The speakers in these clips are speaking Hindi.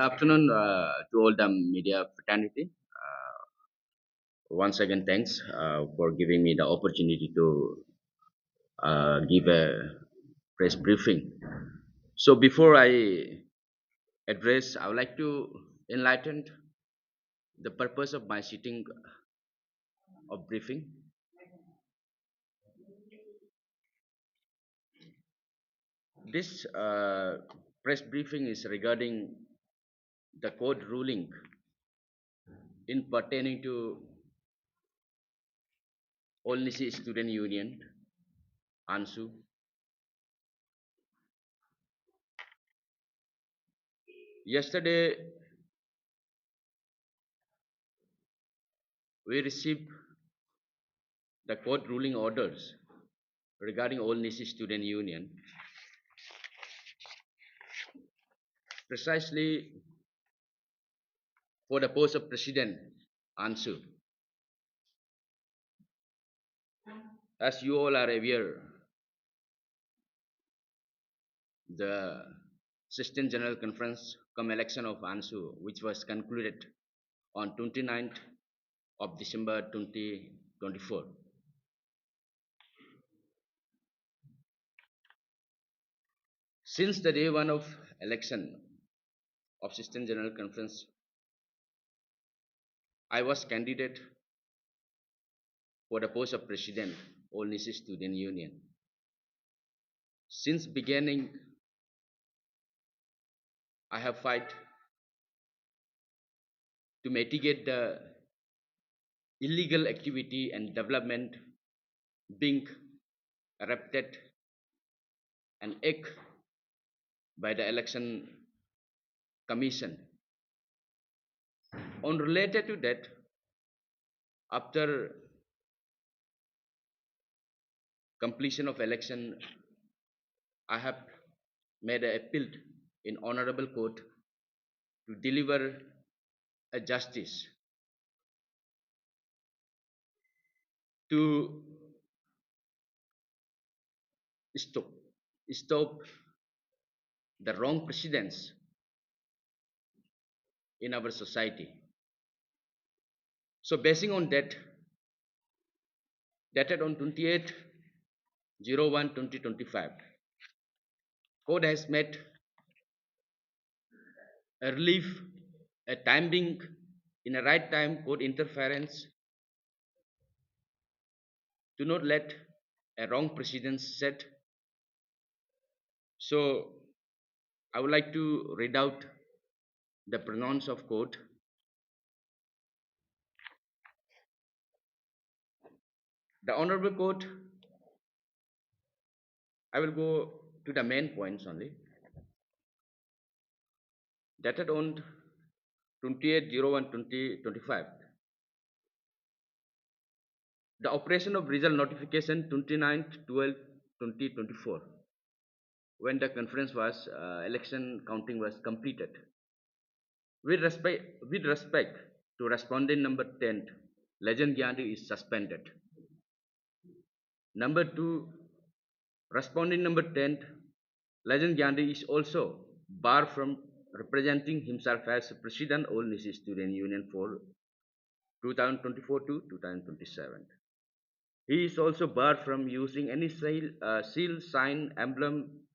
Good afternoon to all the media fraternity. Once again, thanks for giving me the opportunity to give a press briefing. So, before I address, I would like to enlighten the purpose of my sitting of briefing. This press briefing is regarding the court ruling in pertaining to All Nisi Student Union, ANSU. Yesterday, we received the court ruling orders regarding All Nisi Student Union, precisely for the post of President Ansu. As you all are aware, the Assistant General Conference come election of Ansu, which was concluded on 29th of December 2024. Since the day one of election of Assistant General Conference, I was candidate for the post of President, All Nisi Student Union. Since beginning, I have fight to mitigate the illegal activity and development being erupted and act by the election commission. On related to that, after completion of election, I have made an appeal in honorable court to deliver a justice to stop stop the wrong precedents in our society. So basing on that, dated on 28/01/2025, court has made a relief, a timing in a right time court interference to not let a wrong precedent set. So I would like to read out the pronounce of court. The honorable court, I will go to the main points only. Dated on 28/01/2025. The operation of result notification 29/12/2024, when the conference was election counting was completed. With respect to respondent number 10, Legend Gyandi is suspended. Number 2, respondent number 10, Legend Gyandi is also barred from representing himself as President All Nisi Student Union for 2024 to 2027. He is also barred from using any seal, sign, emblem,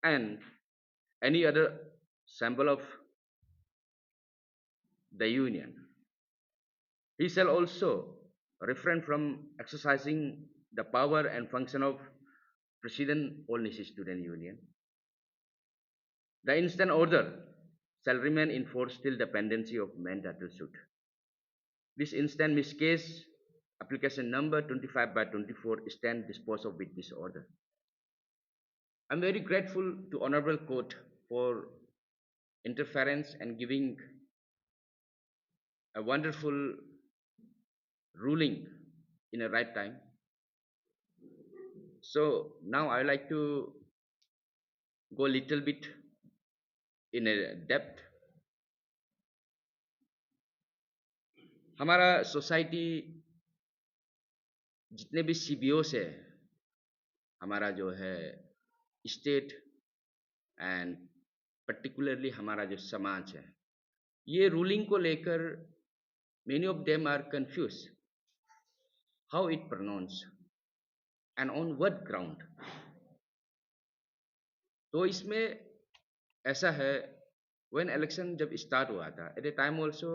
and any other symbol of the union. He shall also refrain from exercising the power and function of President All Nisi Student Union. The instant order shall remain in force till the pendency of main title suit. This instant miscase application number 25/24 stand disposed of with this order. I'm very grateful to Honorable Court for interference and giving a wonderful ruling in a right time. So now I like to go a little bit in a depth. हमारा सोसाइटी जितने भी सीबीओ से हमारा जो है स्टेट एंड पर्टिकुलरली हमारा जो समाज है ये रूलिंग को लेकर many of them are confused how it pronounced and on what ground. तो इसमें ऐसा है, when election जब स्टार्ट हुआ था, at the time also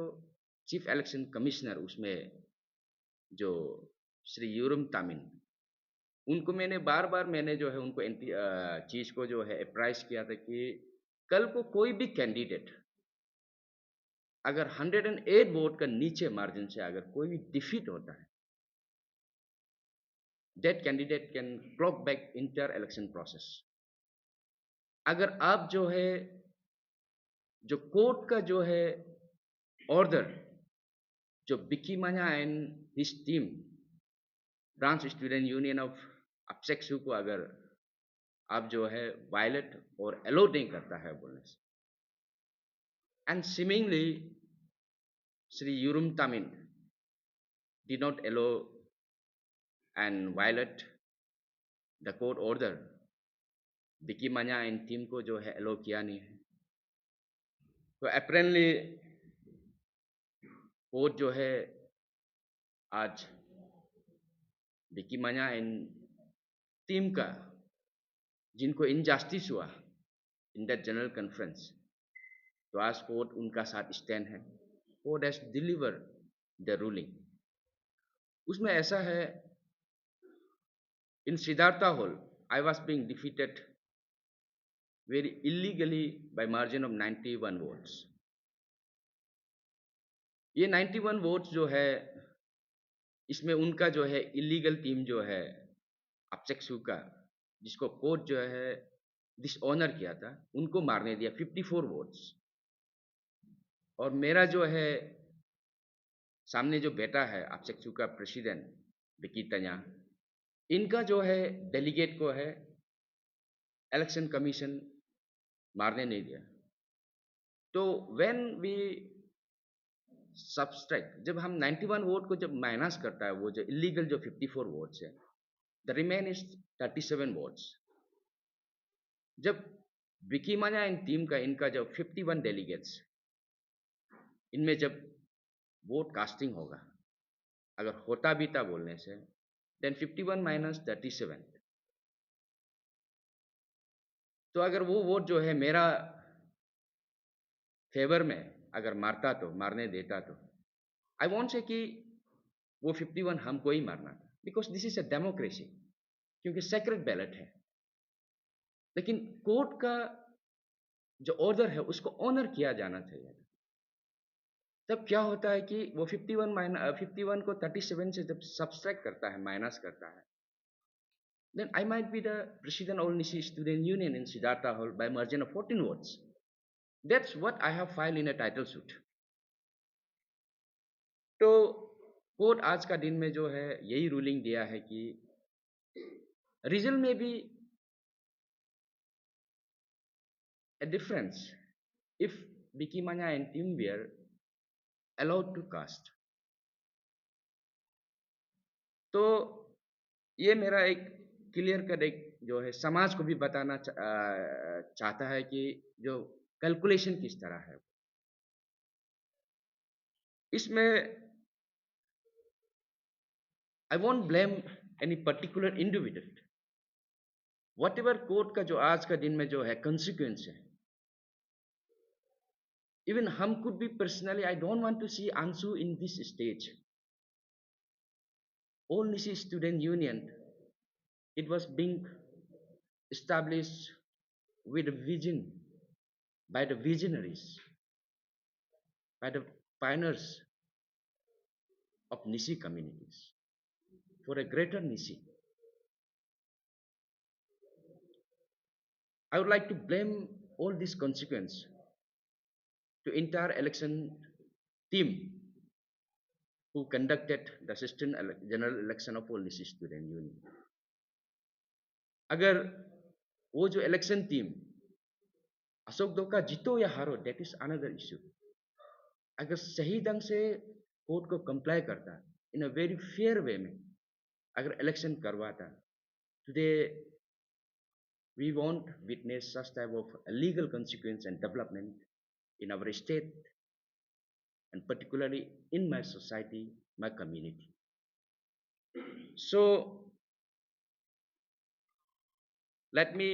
chief election commissioner उसमें जो श्री यूरुम तामिन, उनको मैंने बार बार मैंने जो है उनको चीज को जो है अप्राइज किया था कि कल को कोई भी कैंडिडेट अगर 108 वोट का नीचे मार्जिन से अगर कोई भी डिफीट होता है, that candidate can clock back inter election process. अगर आप जो है जो कोर्ट का जो है ऑर्डर, जो बिकी मान्या and his team branch student union of अपसेक्सू को अगर आप जो है वायलेट और अलो नहीं करता है बोलने से, एंड सीमिंगली श्री यूरुम तामिन did not allow and violate the court order, बिकी मान्या एंड टीम को जो है अलो किया नहीं है। तो अप्रेंटली कोर्ट जो है आज बिकी मान्या एंड टीम का जिनको इनजस्टिस हुआ इन दैट जनरल कॉन्फ्रेंस, तो आज कोर्ट उनका साथ स्टैंड है। Court has deliver the ruling. उसमें ऐसा है, in Siddhartha hall I was being defeated very illegally by margin of 91 votes. ये 91 वोट्स जो है, इसमें उनका जो है इलीगल टीम जो है अपसेक्सू का, जिसको कोर्ट जो है डिसऑनर किया था, उनको मारने दिया 54 वोट्स। और मेरा जो है सामने जो बैठा है अपसेक्सू का प्रेसिडेंट बिकी तन्या, इनका जो है डेलीगेट को है इलेक्शन कमीशन मारने नहीं दिया। तो व्हेन वी सब्सट्रैक्ट, जब हम 91 वोट को जब माइनस करता है, वो जो इलीगल जो 54 वोट्स है, द रिमेन इज 37 वोट्स। जब विकी मान्या इन टीम का इनका जब 51 डेलीगेट्स, इनमें जब वोट कास्टिंग होगा, अगर होता भी था बोलने से, देन 51 माइनस 37, तो अगर वो वोट जो है मेरा फेवर में अगर मारता तो मारने देता तो आई वॉन्ट से कि वो 51 हमको ही मारना था, because this is a democracy, क्योंकि सेक्रेट बैलेट है। लेकिन कोर्ट का जो ऑर्डर है उसको ऑनर किया जाना चाहिए। तब क्या होता है कि वो 51 को 37 से जब सब्सट्रैक्ट करता है, माइनस करता है, then I might be the president of Nisi Student Union in Siddhartha Hall by margin of 14 votes. That's what I have filed in a title suit. तो कोर्ट आज का दिन में जो है यही रूलिंग दिया है कि रिजल्ट में भी a difference if Vicky Manya and Tim were allowed to cast. तो ये मेरा एक क्लियर कट एक जो है समाज को भी बताना चाहता है कि जो कैलकुलेशन किस तरह है। इसमें I won't blame any particular individual. What ever court का जो आज का दिन में जो है कंसिक्वेंस है, इवन हम could be personally, I don't want to see ANSU in this stage. All Nisi Student Union, it was being established with a vision by the visionaries, by the pioneers of Nisi communities for a greater Nisi. I would like to blame all this consequence to entire election team who conducted the assistant general election of all Nisi Student Union. अगर वो जो इलेक्शन टीम अशोक दोका जीतो या हारो, दैट इज अनदर इश्यू। अगर सही ढंग से कोर्ट को कंप्लाई करता इन अ वेरी फेयर वे में अगर इलेक्शन करवाता, today we want witness such type of legal consequence and development in our state and particularly in my society, my community. So let me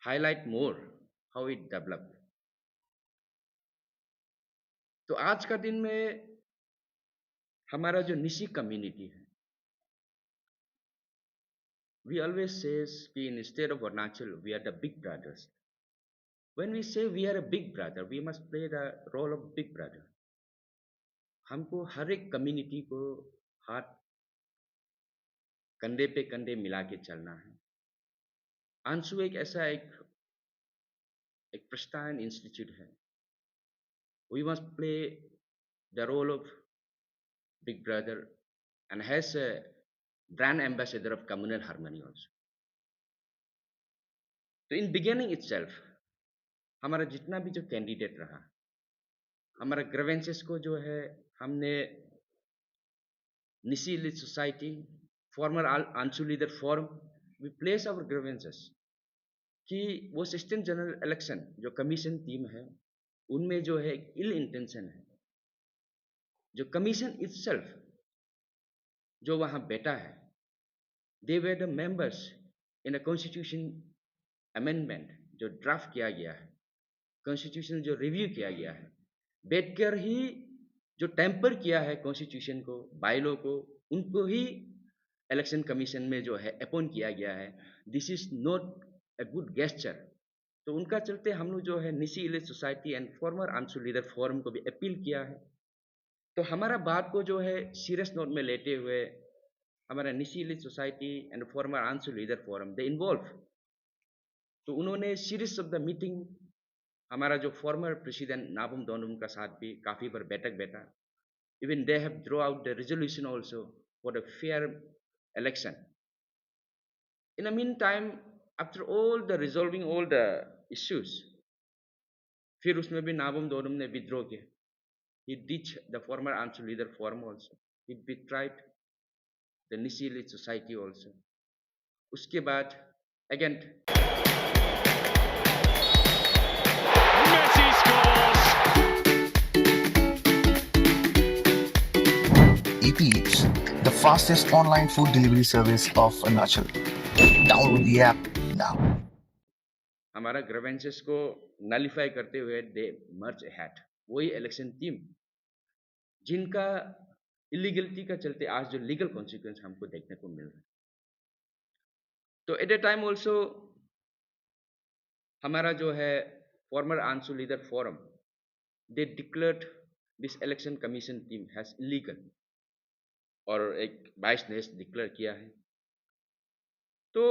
highlight more how it developed. तो आज का दिन में हमारा जो निशी कम्युनिटी है, we always says कि instead of Arunachal, we are the big brothers. When we say we are a big brother, we must play the role of big brother. हमको हर एक कम्युनिटी को हाथ कंधे पे कंधे मिला के चलना है. आंसू एक ऐसा एक प्रस्थान इंस्टीट्यूट है. We must play the role of big brother and has a brand ambassador of communal harmony also. So in beginning itself, हमारा जितना भी जो कैंडिडेट रहा, हमारा ग्रीवेंसेस को जो है हमने Nyishi elite society, former ANSU leader forum, we place our grievances कि वो असिस्टेंट जनरल इलेक्शन जो कमीशन टीम है, उनमें जो है इल इंटेंशन है. जो कमीशन इटसेल्फ जो वहाँ बैठा है, they were the members in a constitution amendment जो ड्राफ्ट किया गया है, कॉन्स्टिट्यूशन जो रिव्यू किया गया है, बैठकर ही जो टेम्पर किया है कॉन्स्टिट्यूशन को, बायलॉ को, उनको ही इलेक्शन कमीशन में जो है अपॉइंट किया गया है. This is not a good gesture. तो उनका चलते हम लोग जो है Nishi elect society and farmer ANSU leader forum को भी अपील किया है. तो हमारा बात को जो है सीरियस नोट में लेते हुए हमारा Nishi elect society and farmer ANSU leader forum they involve. तो उन्होंने सीरीज ऑफ द मीटिंग हमारा जो फॉर्मर प्रेसिडेंट नाबम दोनम का साथ भी काफ़ी बार बैठक बैठा. Even they have draw out the resolution also for the fair election. In the meantime, after all the resolving all the issues, फिर उसमें भी नाबम दोनम ने withdraw किया. He ditched the former Ansu leader forum also. He betrayed the Nishi Elite society also. उसके बाद again Messi scores. Eats, the fastest online food delivery service of Arunachal. Download the app now. हमारा ग्रीवेंसेस को नलिफाई करते हुए दे मर्ज हैट, वही इलेक्शन टीम जिनका इलीगलिटी का चलते आज जो लीगल कॉन्सिक्वेंस हमको देखने को मिल रहा है. तो एट ए टाइम ऑल्सो हमारा जो है farmer ANSU leader forum they declared this election commission team has illegal, और एक वाइस ने डिक्लेयर किया है. तो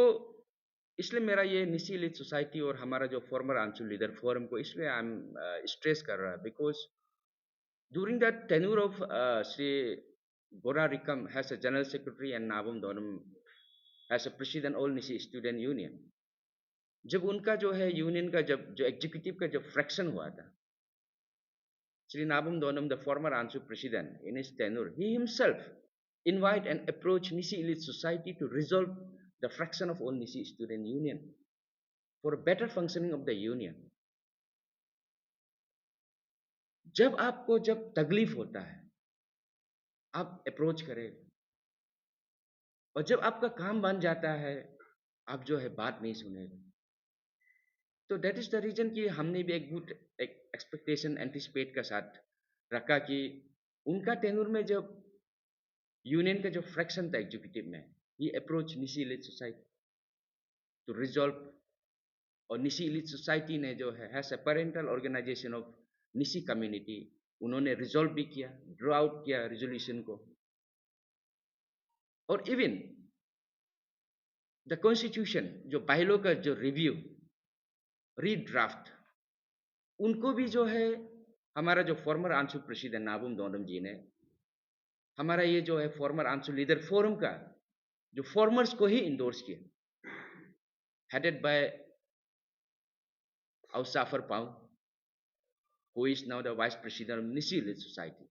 इसलिए मेरा ये निशी लीड सोसाइटी और हमारा जो फॉर्मर आंसू लीडर फोरम को इसलिए आई एम स्ट्रेस कर रहा है because during that tenure of Shri Gora Rikam has a general secretary and Nabam Donam has a president all Nishi student union. जब उनका जो है यूनियन का जब जो एग्जीक्यूटिव का जब फ्रैक्शन हुआ था, श्री नाबम दोनम द फॉर्मर आंसू president in his tenure he himself invite and approach Nishi Elite Society to resolve the fraction of all Nishi Student Union for a better functioning of the union. जब आपको जब तकलीफ होता है आप अप्रोच करें, और जब आपका काम बन जाता है आप जो है बात नहीं सुनेगा. तो दैट इज द रीजन कि हमने भी एक गुड एक्सपेक्टेशन एंटिसिपेट का साथ रखा कि उनका टेन्यूर में जब यूनियन का जो फ्रैक्शन था एग्जीक्यूटिव में, he approach Nishi elite society to resolve. और निशी इलीट सोसाइटी ने जो है has a parental organization of Nishi community, उन्होंने रिजॉल्व भी किया, ड्रॉ आउट किया रेजोल्यूशन को. और इवन द कॉन्स्टिट्यूशन जो बायलॉ का जो रिव्यू रीड्राफ्ट, उनको भी जो है हमारा जो फॉर्मर आंसू प्रेसिडेंट नाबम दोनम जी ने हमारा ये जो है फॉर्मर आंसू लीडर फोरम का जो फॉर्मर्स को ही इंडोर्स किया, headed by Ausafar Pau, who is now the vice president of Nishi Elite Society.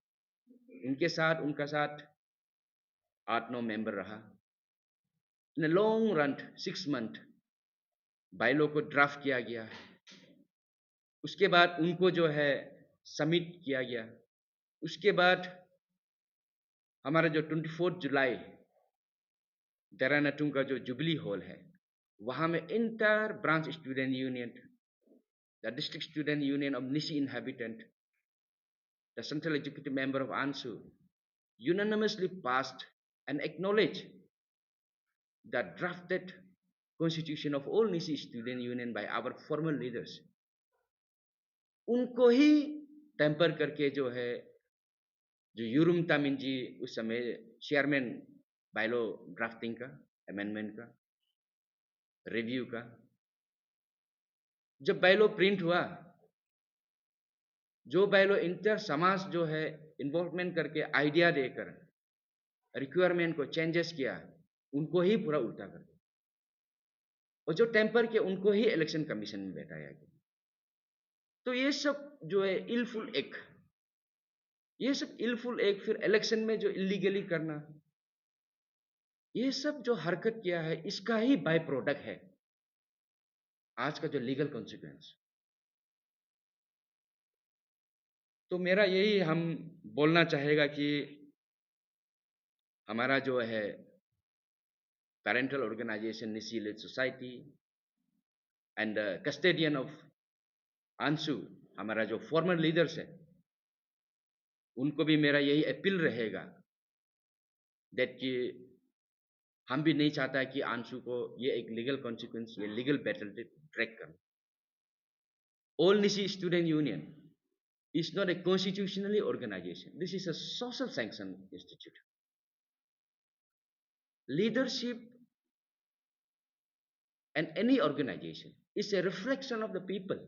उनका साथ 8-9 मेंबर रहा. In a long run 6 month bylaw को ड्राफ्ट किया गया. उसके बाद उनको जो है समिट किया गया। उसके बाद हमारा जो 24 जुलाई देरानातुंग का जो जुबली हॉल है, वहाँ में inter branch student union, the district student union of Nishi inhabitant, the central executive member of ANSU, unanimously passed and acknowledged the drafted constitution of all Nisi student union by our former leaders. उनको ही टेम्पर करके जो है, जो यूरुम तामिन जी उस समय चेयरमैन बायलो ड्राफ्टिंग का, अमेंडमेंट का, रिव्यू का, जब बायलो प्रिंट हुआ, जो बायलो इंटर समाज जो है इन्वॉल्वमेंट करके आइडिया देकर रिक्वायरमेंट को चेंजेस किया, उनको ही पूरा उल्टा कर दिया, और जो टेम्पर के उनको ही इलेक्शन कमीशन में बैठाया गया। तो ये सब जो है इलफुल एक, ये सब इलफुल एक, फिर इलेक्शन में जो इलीगली करना, ये सब जो हरकत किया है, इसका ही बाय प्रोडक्ट है आज का जो लीगल कॉन्सिक्वेंस। तो मेरा यही हम बोलना चाहेगा कि हमारा जो है parental organization Nishi lead society and custodian of ANSU, हमारा जो फॉर्मर लीडर्स है, उनको भी मेरा यही अपील रहेगा दैट कि हम भी नहीं चाहता कि आंसू को ये एक लीगल कॉन्सिक्वेंस, ये लीगल बैटल ट्रैक करना। All Nishi student union is not a constitutionally organization. This is a social sanction institute. Leadership and any organization is a reflection of the people,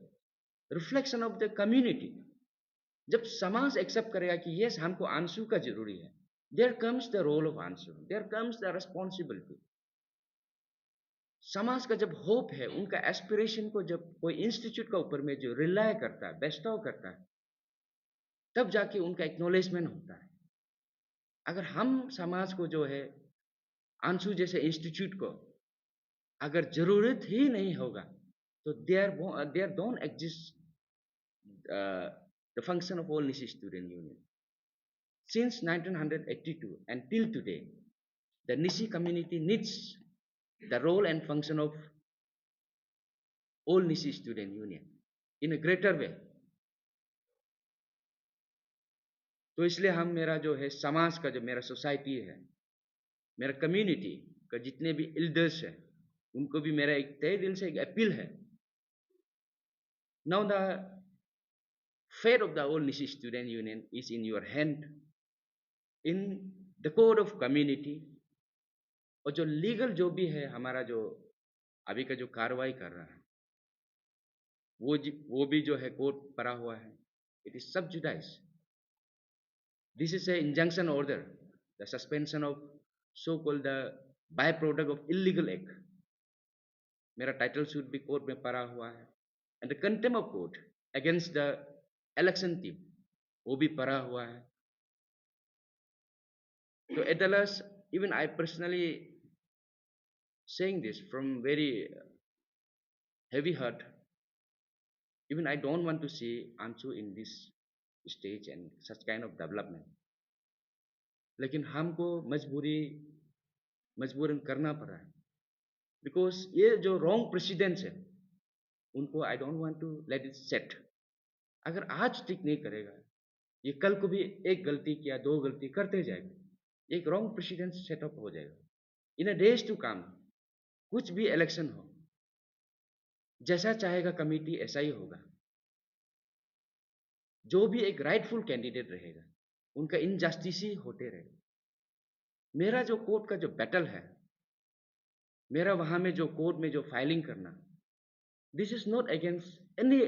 reflection of the community. जब समाज एक्सेप्ट करेगा कि यस हमको आंसू का जरूरी है, there comes the role of ANSU, there comes the responsibility. समाज का जब होप है, उनका एस्पिरेशन को जब कोई इंस्टीट्यूट का ऊपर में जो रिलाय करता है, बेस्टाव करता है, तब जाके उनका एक्नॉलेजमेंट होता है। अगर हम समाज को जो है आंसू जैसे इंस्टीट्यूट को अगर जरूरत ही नहीं होगा, तो there don't exist the function of all Nishi student union. Since 1982 and till today, the Nisi community needs the role and function of all Nisi student union in a greater way. तो इसलिए हम मेरा जो है समाज का, जो मेरा सोसाइटी है, मेरा कम्युनिटी का जितने भी एल्डर्स है, उनको भी मेरा एक तहे दिल से एक अपील है। Now the fate of the all Nishi student union is in your hand, in the code of community, और जो लीगल जो भी है हमारा जो अभी का जो कार्रवाई कर रहा है, वो भी जो है कोर्ट पड़ा हुआ है, it is sub judice. This is a injunction order, the suspension of so called the by product of illegal act. मेरा टाइटल सूट भी कोर्ट में पड़ा हुआ है, and the contempt of court against the election team, वो भी पड़ा हुआ है। तो at the last, even I personally saying this from very heavy heart, even I don't want to see Ansu in this stage and such kind of development, लेकिन हमको मजबूरन करना पड़ा है, बिकॉज ये जो रॉन्ग प्रेसिडेंट्स है, उनको I don't want to let it set. अगर आज ठीक नहीं करेगा, ये कल को भी एक गलती किया, दो गलती करते जाएगा, एक रॉन्ग प्रेसिडेंट सेटअप हो जाएगा। इन अ डेज टू कम, कुछ भी इलेक्शन हो, जैसा चाहेगा कमिटी ऐसा ही होगा। जो भी एक राइटफुल कैंडिडेट रहेगा, उनका इनजस्टिस ही होते रहेगा। मेरा जो कोर्ट का जो बैटल है, मेरा वहां में जो कोर्ट में जो फाइलिंग करना, this is not against any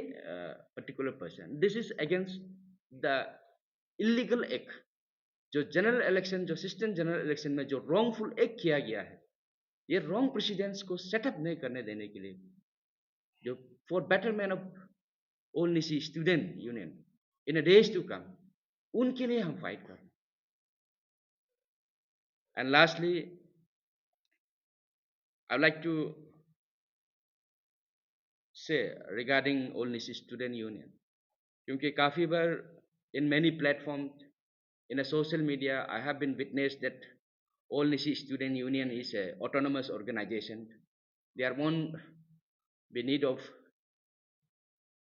particular person, this is against the illegal act. जो जनरल इलेक्शन, जो असिस्टेंट जनरल इलेक्शन में जो रॉन्गफुल एक्ट किया गया है, ये रॉन्ग प्रेसिडेंट्स को सेटअप नहीं करने देने के लिए, जो for betterment of all Nishi student union in a days to come, उनके लिए हम फाइट कर। And lastly I like to say regarding all Nishi student union, क्योंकि काफ़ी बार in many platforms in a social media I have been witnessed that All Nisi Student Union is a autonomous organization. They won't be need of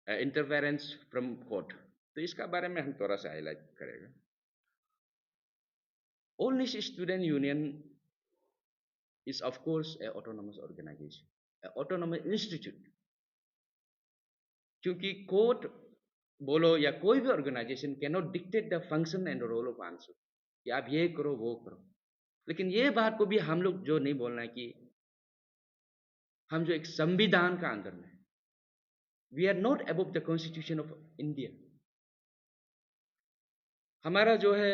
interference from court. तो इसका बारे में हम थोड़ा सा हाईलाइट करेंगे. All Nisi Student Union is of course a autonomous organization, a autonomous institute. क्योंकि कोर्ट बोलो या कोई भी organisation can not dictate the function and role of ANSU कि आप ये करो वो करो. लेकिन ये बात को भी हम लोग जो नहीं बोलना है कि हम जो एक संविधान का अंदर में, we are not above the constitution of India. हमारा जो है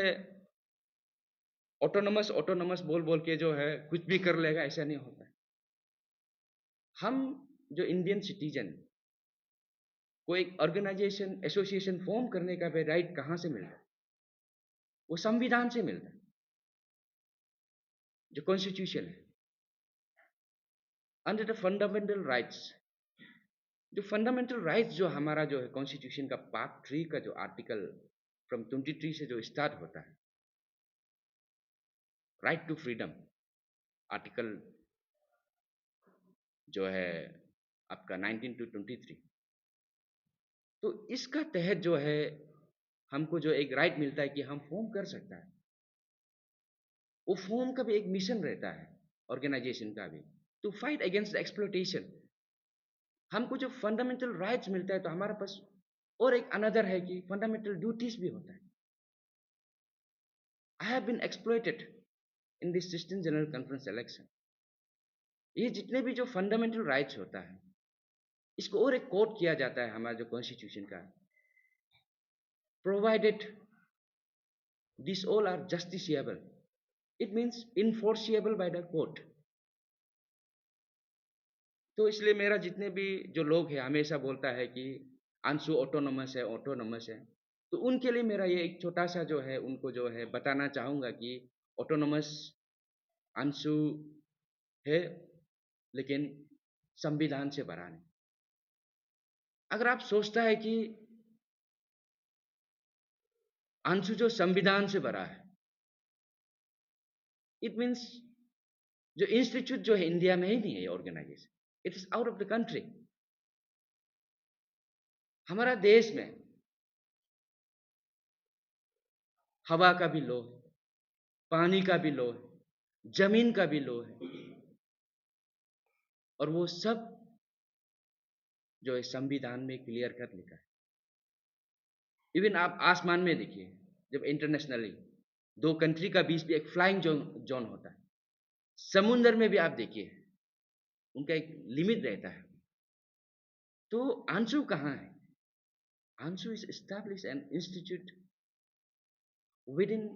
ऑटोनोमस ऑटोनोमस बोल बोल के जो है कुछ भी कर लेगा, ऐसा नहीं होता है. हम जो इंडियन सिटीजन को एक ऑर्गेनाइजेशन एसोसिएशन फॉर्म करने का भी राइट कहाँ से मिलता है? वो संविधान से मिलता है, जो कॉन्स्टिट्यूशन है. अंडर द फंडामेंटल राइट्स, जो फंडामेंटल राइट्स जो हमारा जो है कॉन्स्टिट्यूशन का पार्ट 3 का जो आर्टिकल फ्रॉम 23 से जो स्टार्ट होता है, राइट टू फ्रीडम आर्टिकल जो है आपका 19 to 23. तो इसका तहत जो है हमको जो एक राइट मिलता है कि हम फॉर्म कर सकता है. वो फॉर्म का भी एक मिशन रहता है ऑर्गेनाइजेशन का भी, टू फाइट अगेंस्ट एक्सप्लॉयटेशन. हमको जो फंडामेंटल राइट्स मिलता है तो हमारे पास और एक अनदर है कि फंडामेंटल ड्यूटीज भी होता है. I have been exploited in this 16 general conference election. ये जितने भी जो फंडामेंटल राइट्स होता है इसको और एक कोट किया जाता है हमारा जो कॉन्स्टिट्यूशन का, provided this all are justiciable. It means enforceable by the court. तो इसलिए मेरा जितने भी जो लोग हैं हमेशा बोलता है कि अंशु ऑटोनोमस है ऑटोनोमस है, तो उनके लिए मेरा ये एक छोटा सा जो है उनको जो है बताना चाहूँगा कि ऑटोनोमस अंशु है लेकिन संविधान से भरा नहीं. अगर आप सोचता है कि अंशु जो संविधान से भरा है, इट मीन्स जो इंस्टीट्यूट जो है इंडिया में ही नहीं है organisation, it is out of the country. हमारा देश में हवा का भी लो है, पानी का भी लो है, जमीन का भी लो है, और वो सब जो है संविधान में क्लियर कट लिखा है. इवन आप आसमान में देखिए, जब इंटरनेशनली दो कंट्री का बीच भी एक फ्लाइंग जोन होता है, समुंदर में भी आप देखिए उनका एक लिमिट रहता है. तो आंसू कहाँ है? ANSU is establish an institute within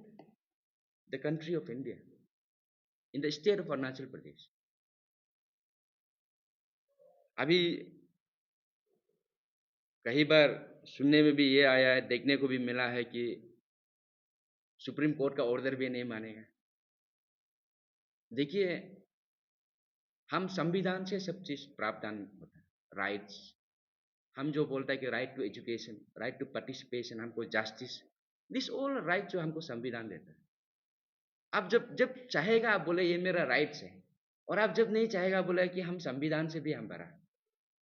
the country of India, in the state of Arunachal Pradesh. अभी कई बार सुनने में भी ये आया है, देखने को भी मिला है कि सुप्रीम कोर्ट का ऑर्डर भी नहीं मानेगा. देखिए, हम संविधान से सब चीज प्रावधान होता है, राइट्स. हम जो बोलता है कि right to education, right to participation, हमको जस्टिस, दिस ऑल राइट जो हमको संविधान देता है. आप जब जब चाहेगा आप बोले ये मेरा राइट्स है, और आप जब नहीं चाहेगा बोले कि हम संविधान से भी हम भरा.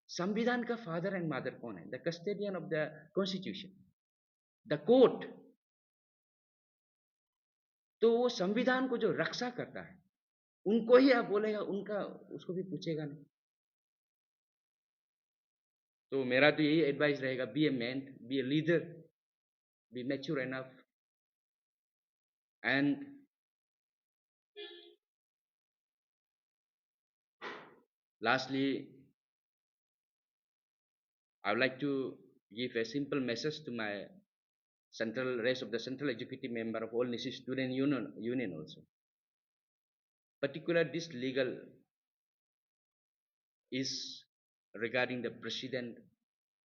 संविधान का फादर एंड मदर कौन है? The custodian of the constitution, the court. तो वो संविधान को जो रक्षा करता है उनको ही आप बोलेगा, उनका उसको भी पूछेगा नहीं. तो मेरा तो यही एडवाइस रहेगा, be a man, be a leader, be mature enough, and lastly I would like to give a simple message to my rest of the central executive member of all Nisi student union also. Particular this legal is regarding the president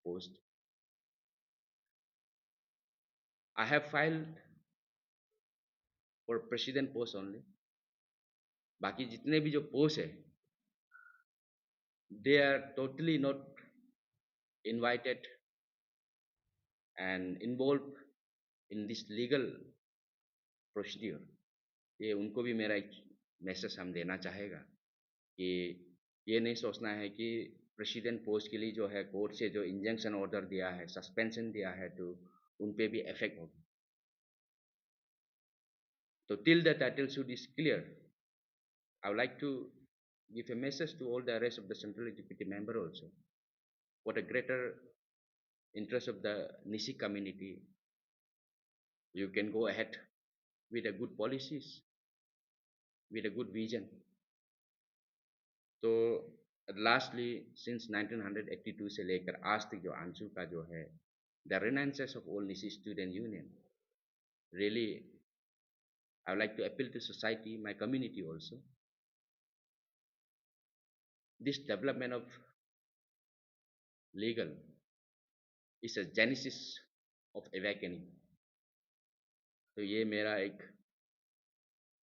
post. I have filed for president post only. बाकी जितने भी जो पोस्ट है, they are totally not invited and involved in this legal procedure, ये उनको भी मेरा एक मैसेज हम देना चाहेगा कि ये नहीं सोचना है कि प्रेसिडेंट पोस्ट के लिए जो है कोर्ट से जो इंजंक्शन ऑर्डर दिया है, सस्पेंशन दिया है, तो उन पे भी इफेक्ट होगा. तो till the title suit is clear, I would like to give a message to all the rest of the Central Executive member also. For the greater interest of the Nisi community, you can go ahead with a good policies, with a good vision. तो लास्टली सिंस 1982 से लेकर आज तक जो आंसू का जो है the renaissance of all Nishi student union, really I would like to appeal to society, my community also, this development of legal is a genesis of awakening. तो ये मेरा एक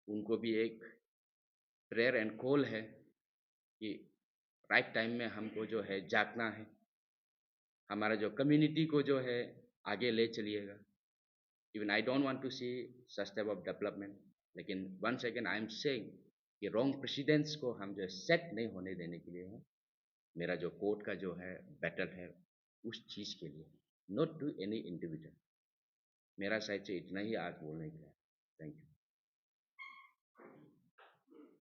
उनको भी एक प्रेयर एंड कॉल है कि राइट टाइम में हमको जो है जागना है, हमारा जो कम्युनिटी को जो है आगे ले चलिएगा. Even I don't want to see such type of development, लेकिन once again I am saying कि रॉन्ग प्रेसिडेंट्स को हम जो सेट नहीं होने देने के लिए है, मेरा जो कोर्ट का जो है बैटल है उस चीज़ के लिए, नॉट टू एनी इंडिविजुअल. मेरा साइड से इतना ही आज बोलने के लिए. Thank you.